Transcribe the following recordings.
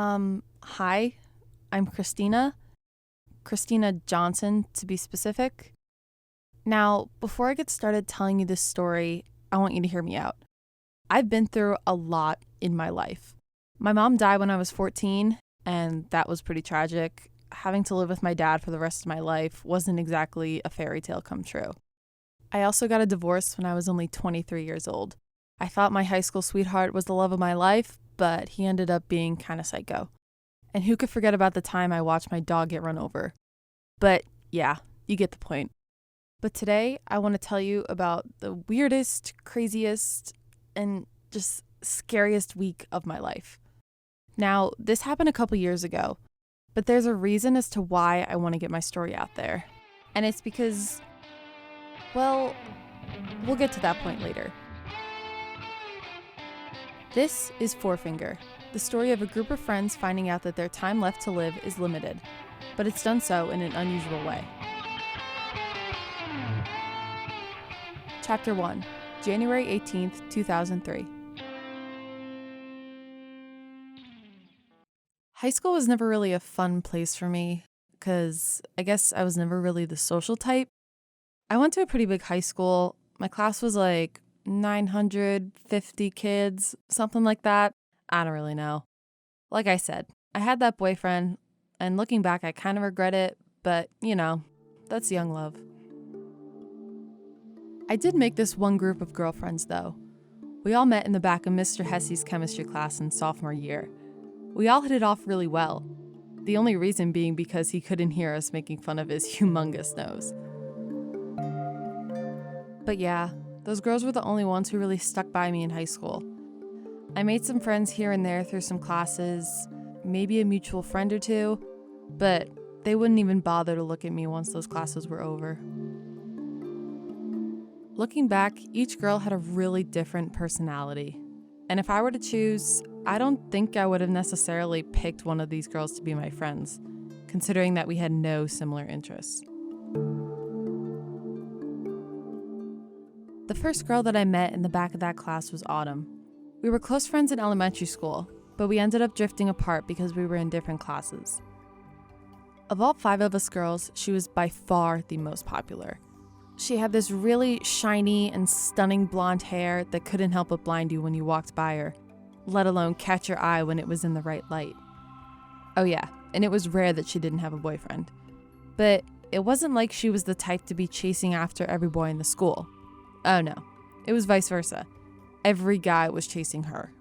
Hi, I'm Christina Johnson to be specific. Now, before I get started telling you this story, I want you to hear me out. I've been through a lot in my life. My mom died when I was 14, and that was pretty tragic. Having to live with my dad for the rest of my life wasn't exactly a fairy tale come true. I also got a divorce when I was only 23 years old. I thought my high school sweetheart was the love of my life, but he ended up being kind of psycho. And who could forget about the time I watched my dog get run over? But yeah, you get the point. But today, I want to tell you about the weirdest, craziest, and just scariest week of my life. Now, this happened a couple years ago, but there's a reason as to why I want to get my story out there. And it's because, well, we'll get to that point later. This is FourFinger, the story of a group of friends finding out that their time left to live is limited, but it's done so in an unusual way. Chapter 1, January 18th, 2003. High school was never really a fun place for me, because I guess I was never really the social type. I went to a pretty big high school. My class was like 950 kids, something like that. I don't really know. Like I said, I had that boyfriend, and looking back, I kind of regret it, but that's young love. I did make this one group of girlfriends, though. We all met in the back of Mr. Hesse's chemistry class in sophomore year. We all hit it off really well, the only reason being because he couldn't hear us making fun of his humongous nose. But yeah, those girls were the only ones who really stuck by me in high school. I made some friends here and there through some classes, maybe a mutual friend or two, but they wouldn't even bother to look at me once those classes were over. Looking back, each girl had a really different personality. And if I were to choose, I don't think I would have necessarily picked one of these girls to be my friends, considering that we had no similar interests. The first girl that I met in the back of that class was Autumn. We were close friends in elementary school, but we ended up drifting apart because we were in different classes. Of all 5 of us girls, she was by far the most popular. She had this really shiny and stunning blonde hair that couldn't help but blind you when you walked by her, let alone catch your eye when it was in the right light. Oh yeah, and it was rare that she didn't have a boyfriend. But it wasn't like she was the type to be chasing after every boy in the school. Oh no, it was vice versa. Every guy was chasing her.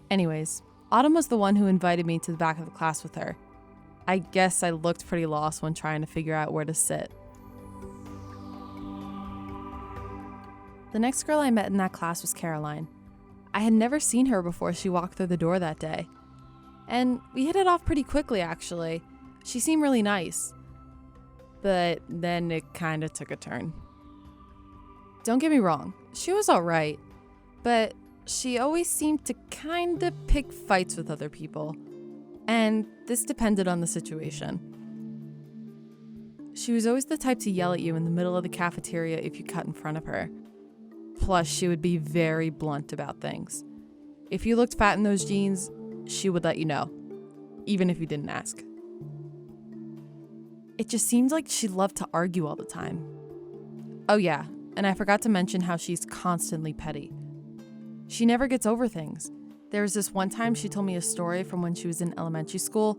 Anyways, Autumn was the one who invited me to the back of the class with her. I guess I looked pretty lost when trying to figure out where to sit. The next girl I met in that class was Caroline. I had never seen her before she walked through the door that day. And we hit it off pretty quickly, actually. She seemed really nice. But then it kind of took a turn. Don't get me wrong, she was alright. But she always seemed to kind of pick fights with other people. And this depended on the situation. She was always the type to yell at you in the middle of the cafeteria if you cut in front of her. Plus, she would be very blunt about things. If you looked fat in those jeans, she would let you know, even if you didn't ask. It just seemed like she loved to argue all the time. Oh yeah, and I forgot to mention how she's constantly petty. She never gets over things. There was this one time she told me a story from when she was in elementary school.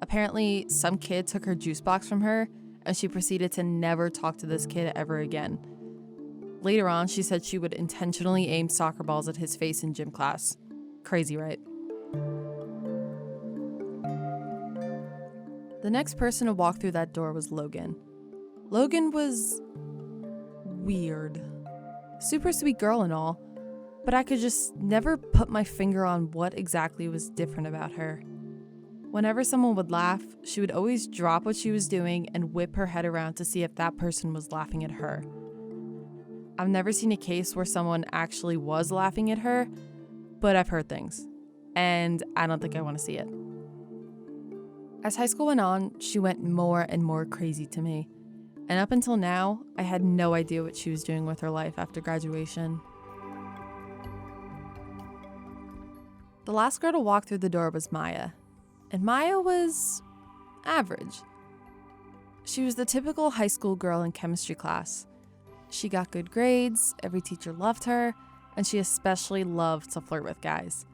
Apparently, some kid took her juice box from her, and she proceeded to never talk to this kid ever again. Later on, she said she would intentionally aim soccer balls at his face in gym class. Crazy, right? The next person to walk through that door was Logan. Logan was weird. Super sweet girl and all, but I could just never put my finger on what exactly was different about her. Whenever someone would laugh, she would always drop what she was doing and whip her head around to see if that person was laughing at her. I've never seen a case where someone actually was laughing at her, but I've heard things, and I don't think I want to see it. As high school went on, she went more and more crazy to me, and up until now, I had no idea what she was doing with her life after graduation. The last girl to walk through the door was Maya, and Maya was average. She was the typical high school girl in chemistry class. She got good grades, every teacher loved her, and she especially loved to flirt with guys.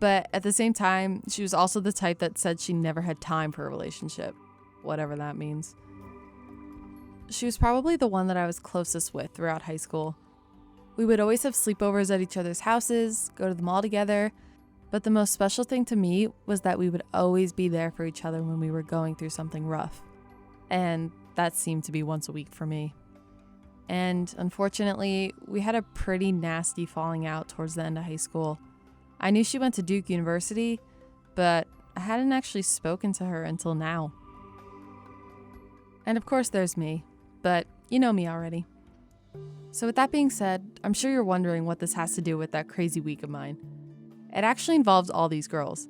But at the same time, she was also the type that said she never had time for a relationship, whatever that means. She was probably the one that I was closest with throughout high school. We would always have sleepovers at each other's houses, go to the mall together, but the most special thing to me was that we would always be there for each other when we were going through something rough. And that seemed to be once a week for me. And unfortunately, we had a pretty nasty falling out towards the end of high school. I knew she went to Duke University, but I hadn't actually spoken to her until now. And of course there's me, but you know me already. So with that being said, I'm sure you're wondering what this has to do with that crazy week of mine. It actually involves all these girls.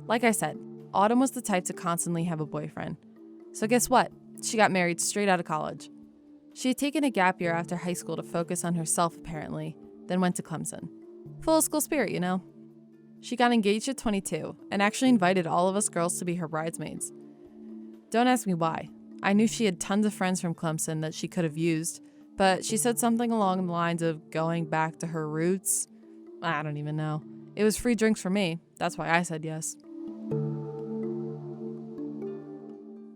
Like I said, Autumn was the type to constantly have a boyfriend. So guess what? She got married straight out of college. She had taken a gap year after high school to focus on herself apparently, then went to Clemson. Full of school spirit, you know? She got engaged at 22 and actually invited all of us girls to be her bridesmaids. Don't ask me why. I knew she had tons of friends from Clemson that she could have used, but she said something along the lines of going back to her roots. I don't even know. It was free drinks for me. That's why I said yes.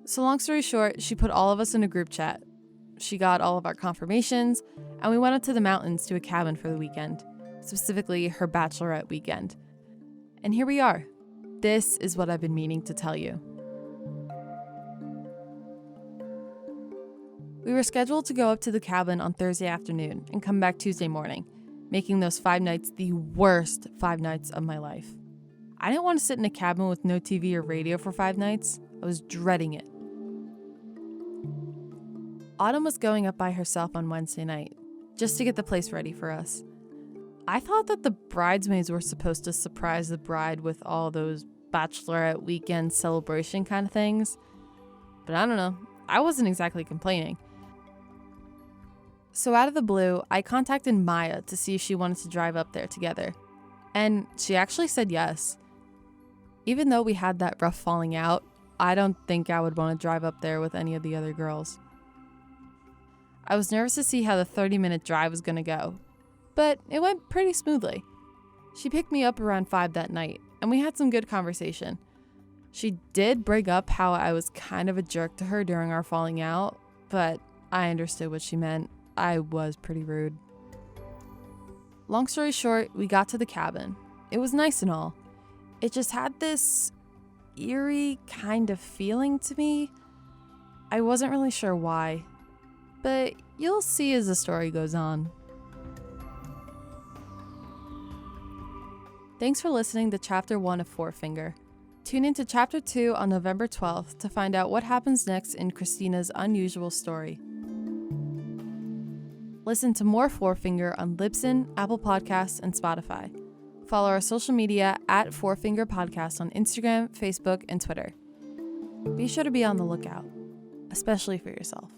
So long story short, she put all of us in a group chat. She got all of our confirmations, and we went up to the mountains to a cabin for the weekend, specifically her bachelorette weekend. And here we are. This is what I've been meaning to tell you. We were scheduled to go up to the cabin on Thursday afternoon and come back Tuesday morning, making those 5 nights the worst 5 nights of my life. I didn't want to sit in a cabin with no TV or radio for 5 nights. I was dreading it. Autumn was going up by herself on Wednesday night, just to get the place ready for us. I thought that the bridesmaids were supposed to surprise the bride with all those bachelorette weekend celebration kind of things. But I don't know, I wasn't exactly complaining. So out of the blue, I contacted Maya to see if she wanted to drive up there together. And she actually said yes. Even though we had that rough falling out, I don't think I would want to drive up there with any of the other girls. I was nervous to see how the 30-minute drive was going to go, but it went pretty smoothly. She picked me up around 5 that night, and we had some good conversation. She did bring up how I was kind of a jerk to her during our falling out, but I understood what she meant. I was pretty rude. Long story short, we got to the cabin. It was nice and all. It just had this eerie kind of feeling to me. I wasn't really sure why, but you'll see as the story goes on. Thanks for listening to Chapter 1 of FourFinger. Tune into Chapter 2 on November 12th to find out what happens next in Christina's unusual story. Listen to more FourFinger on Libsyn, Apple Podcasts, and Spotify. Follow our social media at FourFinger Podcast on Instagram, Facebook, and Twitter. Be sure to be on the lookout, especially for yourself.